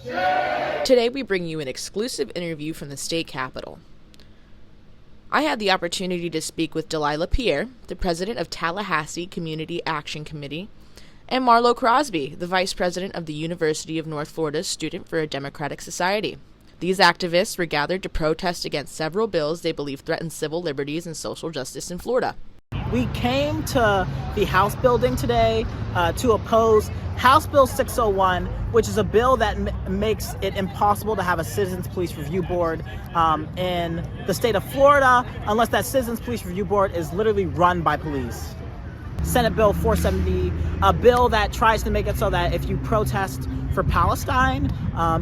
Today we bring you an exclusive interview from the state capitol. I had the opportunity to speak with Delilah Pierre, the president of Tallahassee Community Action Committee, and Marlo Crosby, the vice president of the University of North Florida's Student for a Democratic Society. These activists were gathered to protest against several bills they believe threaten civil liberties and social justice in Florida. We came to the House building today to oppose House Bill 601, which is a bill that makes it impossible to have a Citizens Police Review Board in the state of Florida, unless that Citizens Police Review Board is literally run by police. Senate Bill 470, a bill that tries to make it so that if you protest for Palestine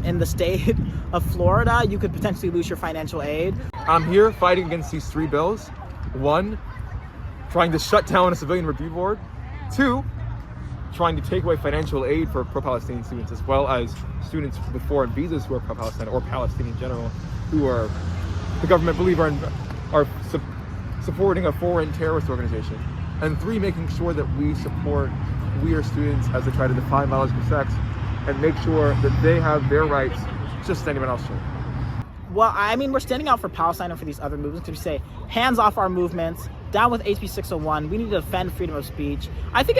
in the state of Florida, you could potentially lose your financial aid. I'm here fighting against these three bills. One, trying to shut down a civilian review board. Two, trying to take away financial aid for pro-Palestinian students, as well as students with foreign visas who are pro-Palestine or Palestinian in general, who are, the government believe are supporting a foreign terrorist organization. And three, making sure that we support queer students as they try to define biological sex and make sure that they have their rights just as anyone else should. Well, I mean, we're standing out for Palestine and for these other movements because we say, hands off our movements, down with HB 601, we need to defend freedom of speech. I think,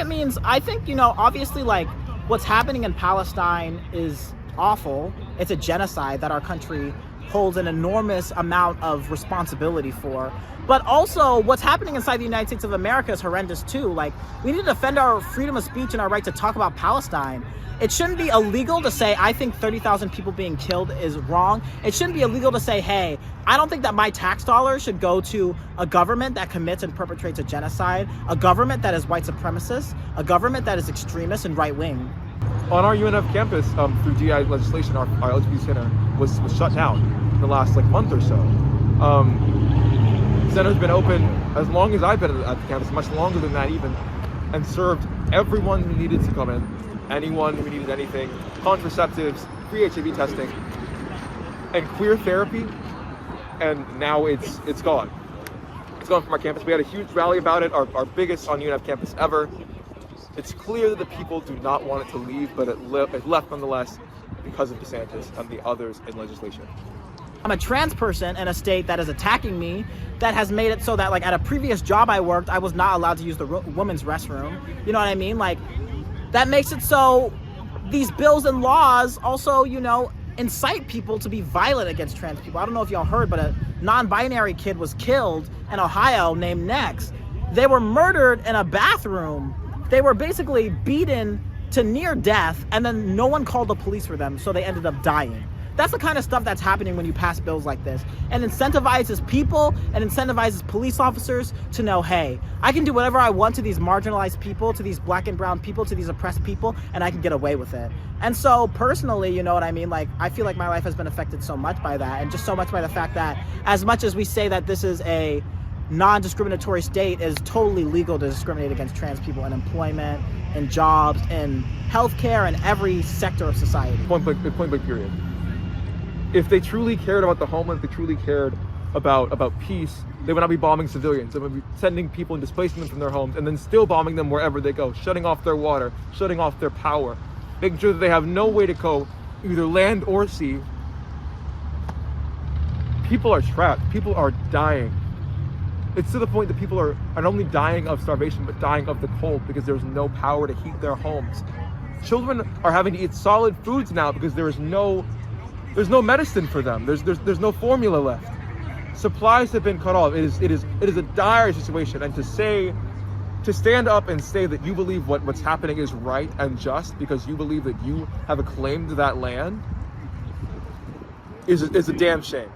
obviously, like, what's happening in Palestine is awful. It's a genocide that our country holds an enormous amount of responsibility for. But also, what's happening inside the United States of America is horrendous too. Like, we need to defend our freedom of speech and our right to talk about Palestine. It shouldn't be illegal to say, I think 30,000 people being killed is wrong. It shouldn't be illegal to say, hey, I don't think that my tax dollars should go to a government that commits and perpetrates a genocide, a government that is white supremacist, a government that is extremist and right-wing. On our UNF campus, through DI legislation, our LGBT center was shut down in the last month or so. The center's been open as long as I've been at the campus, much longer than that even, and served everyone who needed to come in. Anyone who needed anything, contraceptives, free HIV testing, and queer therapy, and now it's gone. It's gone from our campus. We had a huge rally about it, our biggest on UNF campus ever. It's clear that the people do not want it to leave, but it left nonetheless because of DeSantis and the others in legislation. I'm a trans person in a state that is attacking me, that has made it so that, at a previous job I worked, I was not allowed to use the women's restroom. You know what I mean? That makes it so these bills and laws also, incite people to be violent against trans people. I don't know if y'all heard, but a non-binary kid was killed in Ohio named Next. They were murdered in a bathroom. They were basically beaten to near death, and then no one called the police for them, so they ended up dying. That's the kind of stuff that's happening when you pass bills like this, and incentivizes people and incentivizes police officers to know, hey, I can do whatever I want to these marginalized people, to these black and brown people, to these oppressed people, and I can get away with it. And so personally, you know what I mean? I feel like my life has been affected so much by that, and just so much by the fact that as much as we say that this is a non-discriminatory state, it is totally legal to discriminate against trans people in employment, in jobs, in healthcare, and every sector of society. Point blank period. If they truly cared about the homeland, if they truly cared about peace, they would not be bombing civilians. They would be sending people and displacing them from their homes and then still bombing them wherever they go, shutting off their water, shutting off their power, making sure that they have no way to go, either land or sea. People are trapped. People are dying. It's to the point that people are not only dying of starvation, but dying of the cold because there's no power to heat their homes. Children are having to eat solid foods now because there's no medicine for them. There's no formula left. Supplies have been cut off. It is a dire situation. And to stand up and say that you believe what's happening is right and just because you believe that you have a claim to that land is a damn shame.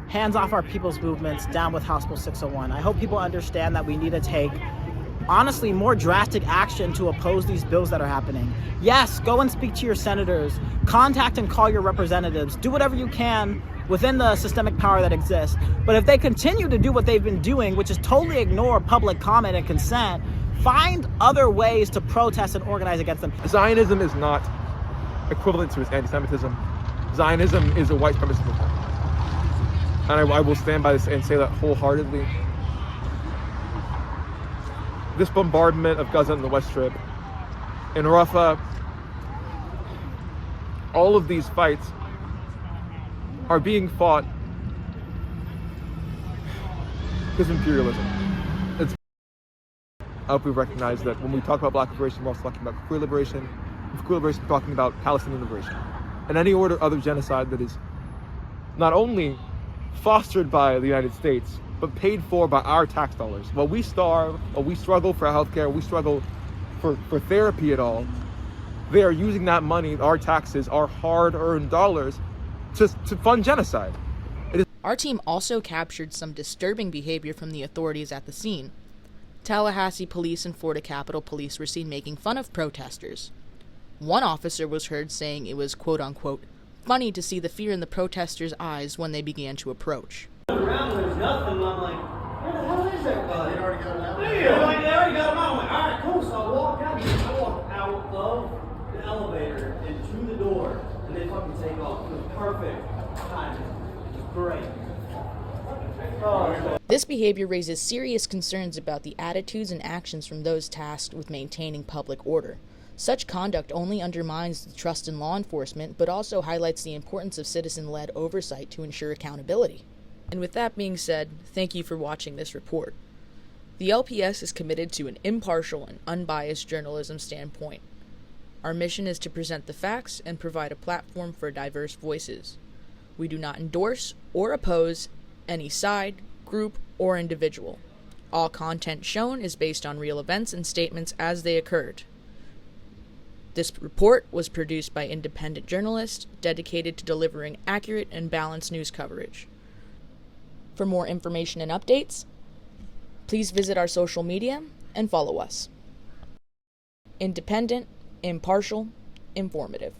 Hands off our people's movements, down with House Bill 601. I hope people understand that we need to take, honestly, more drastic action to oppose these bills that are happening. Yes, go and speak to your senators, contact and call your representatives, do whatever you can within the systemic power that exists. But if they continue to do what they've been doing, which is totally ignore public comment and consent, find other ways to protest and organize against them. Zionism is not equivalent to anti-Semitism. Zionism is a white supremacist movement. And I will stand by this and say that wholeheartedly. This bombardment of Gaza and the West Strip, in Rafah, all of these fights are being fought because of imperialism. I hope we recognize that when we talk about black liberation, we're also talking about queer liberation. With queer liberation, we're talking about Palestinian liberation. And any other genocide that is not only fostered by the United States, but paid for by our tax dollars. While we starve, while we struggle for healthcare, we struggle for therapy at all, they are using that money, our taxes, our hard-earned dollars, to fund genocide. Our team also captured some disturbing behavior from the authorities at the scene. Tallahassee police and Florida Capitol Police were seen making fun of protesters. One officer was heard saying it was, quote-unquote, funny to see the fear in the protesters' eyes when they began to approach. Around there's nothing, and I'm like, where the hell is everybody? They already got him out. They already got him out. I'm like, all right, cool. So I walked out of the elevator and to the door, and they fucking take off. It was perfect timing. It was great. Oh, this behavior raises serious concerns about the attitudes and actions from those tasked with maintaining public order. Such conduct only undermines the trust in law enforcement, but also highlights the importance of citizen-led oversight to ensure accountability. And with that being said, thank you for watching this report. The LPS is committed to an impartial and unbiased journalism standpoint. Our mission is to present the facts and provide a platform for diverse voices. We do not endorse or oppose any side, group, or individual. All content shown is based on real events and statements as they occurred. This report was produced by independent journalists dedicated to delivering accurate and balanced news coverage. For more information and updates, please visit our social media and follow us. Independent, impartial, informative.